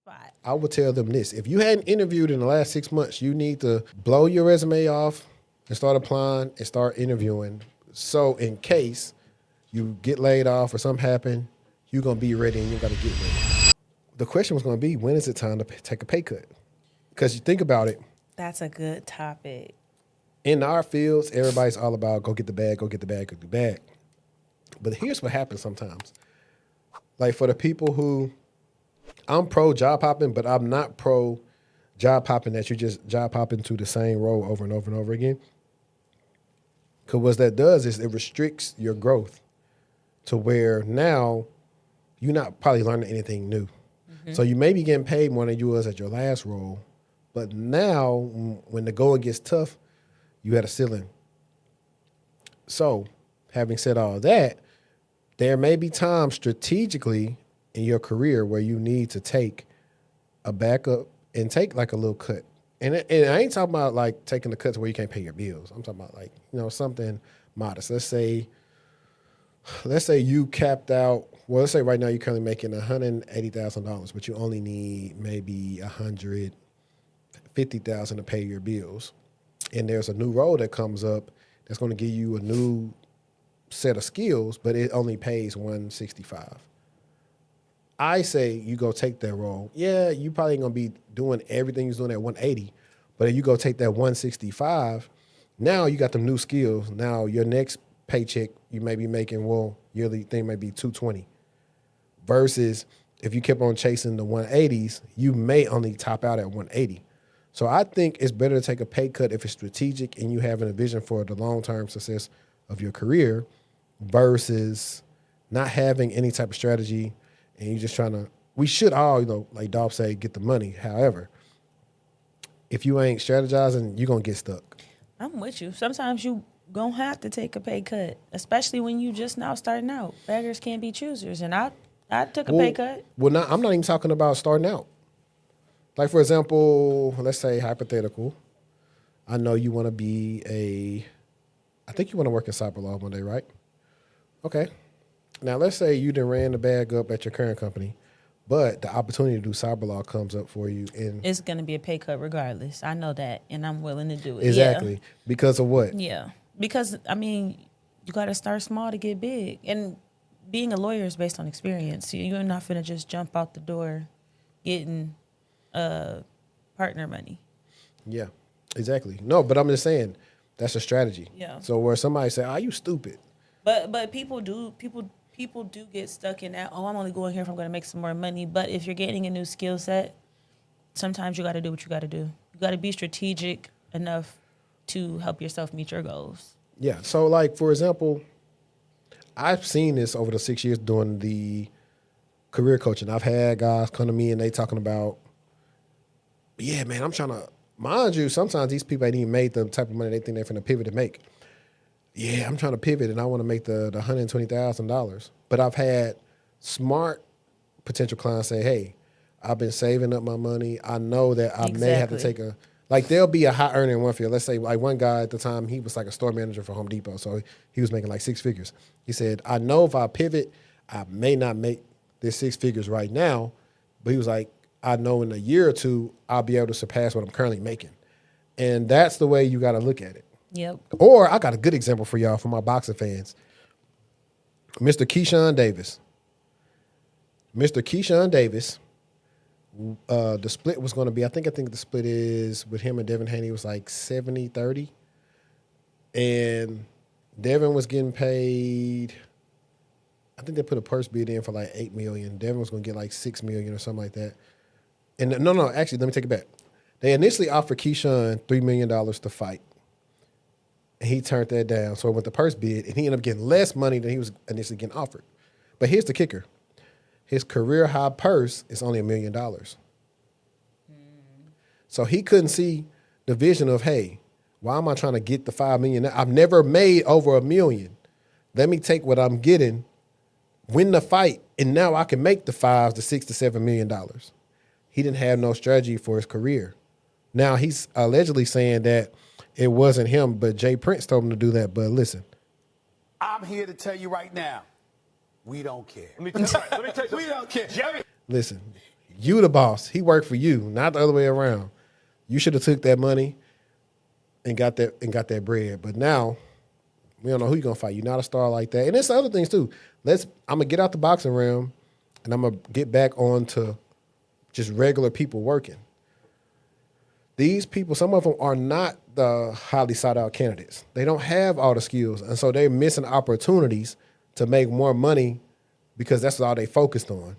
spot. I would tell them this. If you hadn't interviewed in the last 6 months, you need to blow your resume off and start applying and start interviewing. So in case you get laid off or something happen, you're going to be ready and you got to get ready. The question was going to be, when is it time to take a pay cut? Because you think about it. That's a good topic. In our fields, everybody's all about go get the bag, go get the bag, go get the bag. But here's what happens sometimes. Like for the people who, I'm pro job hopping, but I'm not pro job hopping that you just job hop into the same role over and over and over again. Because what that does is it restricts your growth to where now you're not probably learning anything new. Mm-hmm. So you may be getting paid more than you was at your last role, but now when the going gets tough, you had a ceiling. So having said all that, there may be times strategically in your career where you need to take a backup and take like a little cut. And I ain't talking about like taking the cuts where you can't pay your bills. I'm talking about like, something modest. Let's say you capped out, well, let's say right now you're currently making $180,000, but you only need maybe $150,000 to pay your bills. And there's a new role that comes up that's going to give you a new set of skills, but it only pays $165. I say you go take that role. Yeah, you probably ain't gonna be doing everything you're doing at 180, but if you go take that 165, now you got the new skills. Now your next paycheck you may be making, yearly thing may be 220. Versus if you kept on chasing the 180s, you may only top out at 180. So I think it's better to take a pay cut if it's strategic and you have a vision for the long-term success of your career versus not having any type of strategy and you just trying to, we should all, like Dolph say, get the money. However, if you ain't strategizing, you're going to get stuck. I'm with you. Sometimes you going to have to take a pay cut, especially when you just now starting out. Beggars can't be choosers. And I took a pay cut. Well, I'm not even talking about starting out. Like, for example, let's say hypothetical. I know you want to be I think you want to work in cyber law one day, right? Okay. Now, let's say you done ran the bag up at your current company, but the opportunity to do cyber law comes up for you. And it's going to be a pay cut regardless. I know that, and I'm willing to do it. Exactly. Yeah. Because of what? Yeah. Because, you got to start small to get big. And being a lawyer is based on experience. You're not going to just jump out the door getting partner money. Yeah, exactly. No, but I'm just saying that's a strategy. Yeah. So where somebody say, "Oh, you stupid," but people do get stuck in that. Oh, I'm only going here if I'm going to make some more money. But if you're getting a new skill set, sometimes you got to do what you got to do. You got to be strategic enough to help yourself meet your goals. Yeah. So, like for example, I've seen this over the 6 years doing the career coaching. I've had guys come to me and they talking about, yeah, man, I'm trying to, mind you, sometimes these people ain't even made the type of money they think they're finna pivot to make. Yeah, I'm trying to pivot and I want to make the $120,000. But I've had smart potential clients say, hey, I've been saving up my money. I know that I may have to take there'll be a high earner in one field. Let's say like one guy at the time, he was like a store manager for Home Depot. So he was making like 6 figures. He said, I know if I pivot, I may not make this 6 figures right now. But he was like, I know in a year or two, I'll be able to surpass what I'm currently making. And that's the way you got to look at it. Yep. Or I got a good example for y'all, for my boxing fans. Mr. Keyshawn Davis. Mr. Keyshawn Davis, the split was going to be, I think the split is with him and Devin Haney was like 70-30. And Devin was getting paid, I think they put a purse bid in for like $8 million. Devin was going to get like $6 million or something like that. And no, actually, let me take it back. They initially offered Keyshawn $3 million to fight. And he turned that down. So it went the purse bid, and he ended up getting less money than he was initially getting offered. But here's the kicker. His career high purse is only $1 million. So he couldn't see the vision of, hey, why am I trying to get the $5 million? I've never made over $1 million. Let me take what I'm getting, win the fight, and now I can make the $5 to $6 to $7 million. He didn't have no strategy for his career. Now he's allegedly saying that it wasn't him, but Jay Prince told him to do that. But listen, I'm here to tell you right now, we don't care. Let me tell you, we don't care. Jerry. Listen, You the boss. He worked for you, not the other way around. You should have took that money and got that bread. But now we don't know who you're gonna fight. You're not a star like that. And there's other things too. I'm gonna get out the boxing realm and I'm gonna get back on to just regular people working. These people, some of them are not the highly sought out candidates. They don't have all the skills. And so they're missing opportunities to make more money because that's all they focused on.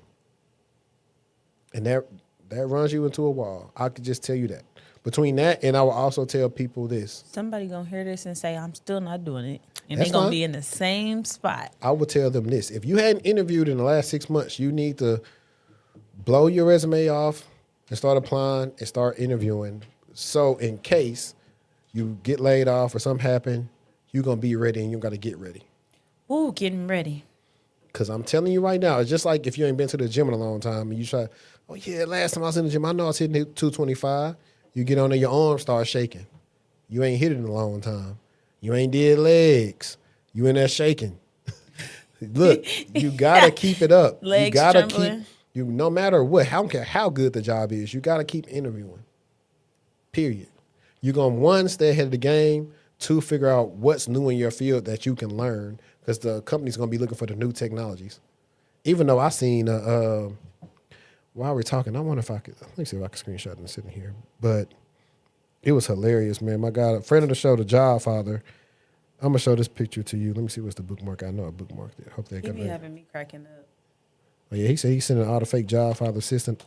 And that runs you into a wall. I could just tell you that. Between that and I will also tell people this. Somebody gonna hear this and say, I'm still not doing it. And That's they're gonna fine. be in the same spot. I would tell them this. If you hadn't interviewed in the last 6 months, you need to blow your resume off and start applying and start interviewing. So in case you get laid off or something happen, you're going to be ready and you got to get ready. Ooh, getting ready. Because I'm telling you right now, it's just like if you ain't been to the gym in a long time and you try, oh yeah, last time I was in the gym, I know I was hitting 225. You get on there, your arms start shaking. You ain't hit it in a long time. You ain't did legs. You in there shaking. Look, you gotta keep it up. Legs you gotta trembling. keep no matter what. I don't care how good the job is. You gotta keep interviewing. Period. You're gonna one, stay ahead of the game. Two, figure out what's new in your field that you can learn because the company's gonna be looking for the new technologies. Even though I seen while we're talking, I wonder if I could. Let me see if I can screenshot and sitting here, but. It was hilarious, man. My God, a friend of the show, the Job Father. I'm gonna show this picture to you. Let me see what's the bookmark. I know I bookmarked it. Hope they He got be it. having me cracking up. Oh yeah, he said he's sending all the fake Job Father assistant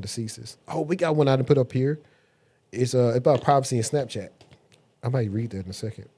deceases. Oh, we got one I didn't put up here. It's about privacy in Snapchat. I might read that in a second.